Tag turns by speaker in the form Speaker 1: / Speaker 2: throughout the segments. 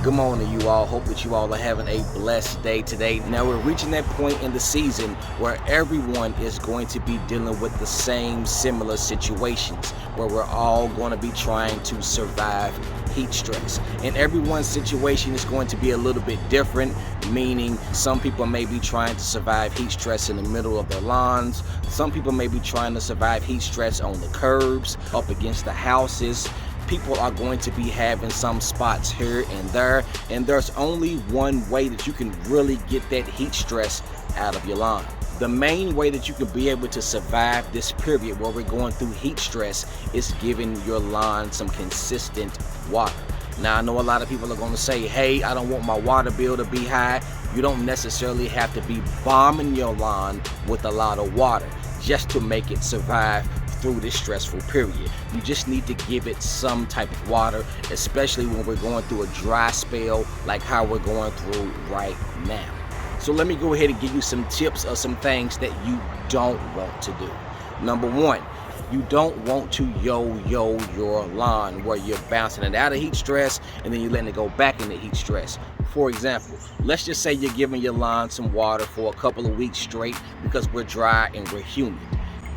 Speaker 1: Good morning, you all. Hope that you all are having a blessed day today. Now we're reaching that point in the season where everyone is going to be dealing with the same similar situations, where we're all going to be trying to survive heat stress. And everyone's situation is going to be a little bit different, meaning some people may be trying to survive heat stress in the middle of their lawns. Some people may be trying to survive heat stress on the curbs, up against the houses. People are going to be having some spots here and there, and there's only one way that you can really get that heat stress out of your lawn. The main way that you can be able to survive this period where we're going through heat stress is giving your lawn some consistent water. Now, I know a lot of people are going to say, hey, I don't want my water bill to be high. You don't necessarily have to be bombing your lawn with a lot of water just to make it survive through this stressful period. You just need to give it some type of water, especially when we're going through a dry spell like how we're going through right now. So let me go ahead and give you some tips of some things that you don't want to do. Number one, you don't want to yo-yo your lawn where you're bouncing it out of heat stress and then you're letting it go back into heat stress. For example, let's just say you're giving your lawn some water for a couple of weeks straight because we're dry and we're humid.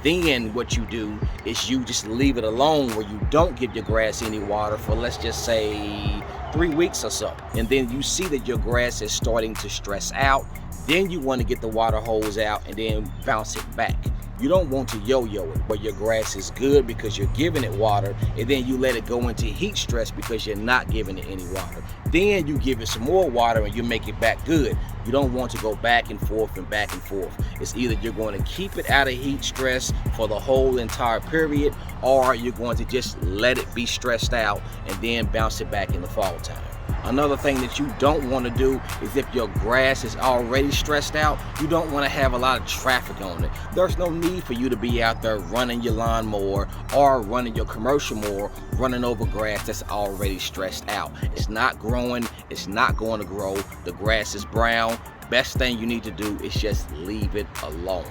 Speaker 1: Then what you do is you just leave it alone where you don't give your grass any water for, let's just say, 3 weeks or so. And then you see that your grass is starting to stress out. Then you want to get the water hose out and then bounce it back. You don't want to yo-yo it, but your grass is good because you're giving it water, and then you let it go into heat stress because you're not giving it any water. Then you give it some more water and you make it back good. You don't want to go back and forth and back and forth. It's either you're going to keep it out of heat stress for the whole entire period, or you're going to just let it be stressed out and then bounce it back in the fall time. Another thing that you don't want to do is if your grass is already stressed out, you don't want to have a lot of traffic on it. There's no need for you to be out there running your lawnmower or running your commercial mower, running over grass that's already stressed out. It's not growing. It's not going to grow. The grass is brown. Best thing you need to do is just leave it alone.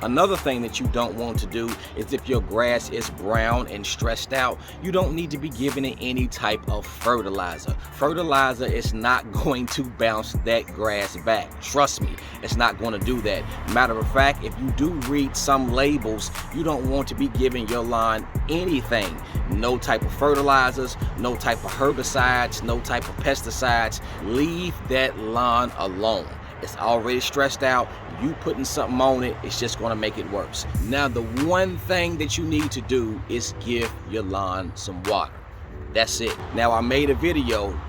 Speaker 1: Another thing that you don't want to do is if your grass is brown and stressed out, you don't need to be giving it any type of fertilizer. Fertilizer is not going to bounce that grass back. Trust me, it's not going to do that. Matter of fact, if you do read some labels, you don't want to be giving your lawn anything. No type of fertilizers, no type of herbicides, no type of pesticides. Leave that lawn alone. It's already stressed out. You putting something on it, it's just going to make it worse. Now, the one thing that you need to do is give your lawn some water. That's it. Now, I made a video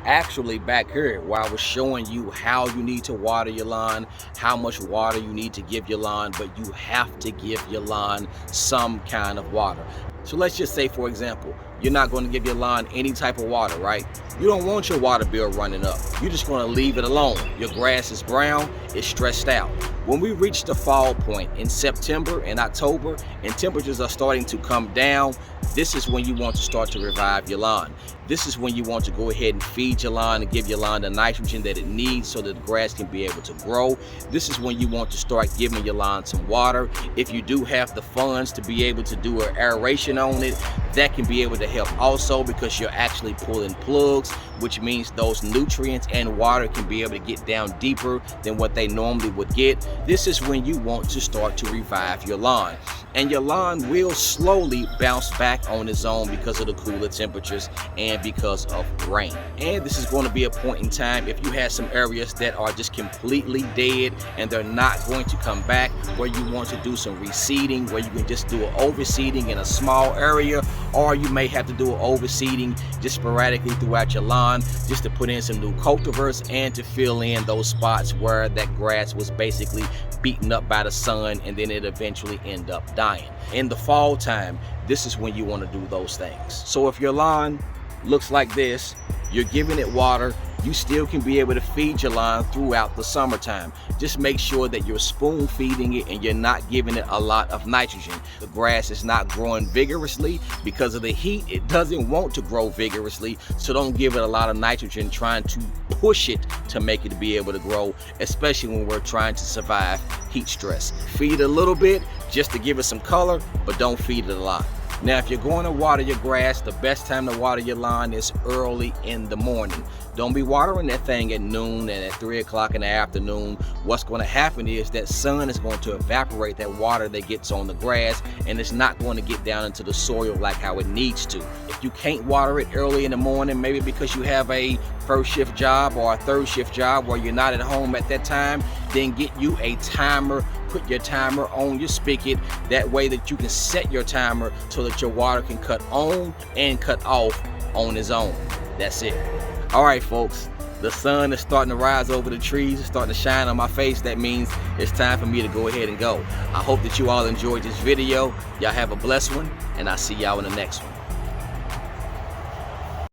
Speaker 1: actually back here where I was showing you how you need to water your lawn, how much water you need to give your lawn, but you have to give your lawn some kind of water. So let's just say, for example, you're not going to give your lawn any type of water, right? You don't want your water bill running up. You're just going to leave it alone. Your grass is brown, it's stressed out. When we reach the fall point in September and October and temperatures are starting to come down, this is when you want to start to revive your lawn. This is when you want to go ahead and feed your lawn and give your lawn the nitrogen that it needs so that the grass can be able to grow. This is when you want to start giving your lawn some water. If you do have the funds to be able to do an aeration on it, that can be able to help also because you're actually pulling plugs, which means those nutrients and water can be able to get down deeper than what they normally would get. This is when you want to start to revive your lawn. And your lawn will slowly bounce back on its own because of the cooler temperatures and because of rain. And this is going to be a point in time if you have some areas that are just completely dead and they're not going to come back, where you want to do some reseeding, where you can just do an overseeding in a small area, or you may have to do an overseeding just sporadically throughout your lawn just to put in some new cultivars and to fill in those spots where that grass was basically beaten up by the sun and then it eventually end up dying. In the fall time, this is when you want to do those things. So if your lawn looks like this, you're giving it water, you still can be able to feed your lawn throughout the summertime. Just make sure that you're spoon feeding it and you're not giving it a lot of nitrogen. The grass is not growing vigorously because of the heat. It doesn't want to grow vigorously, so don't give it a lot of nitrogen trying to push it to make it be able to grow, especially when we're trying to survive heat stress. Feed a little bit just to give it some color, but don't feed it a lot. Now, if you're going to water your grass, the best time to water your lawn is early in the morning. Don't be watering that thing at noon and at 3 o'clock in the afternoon. What's going to happen is that sun is going to evaporate that water that gets on the grass, and it's not going to get down into the soil like how it needs to. If you can't water it early in the morning, maybe because you have a first shift job or a third shift job where you're not at home at that time, then get you a timer. Put your timer on your spigot. That way that you can set your timer so that your water can cut on and cut off on its own. That's it. All right, folks, the sun is starting to rise over the trees. It's starting to shine on my face. That means it's time for me to go ahead and go. I hope that you all enjoyed this video. Y'all have a blessed one, and I'll see y'all in the next one.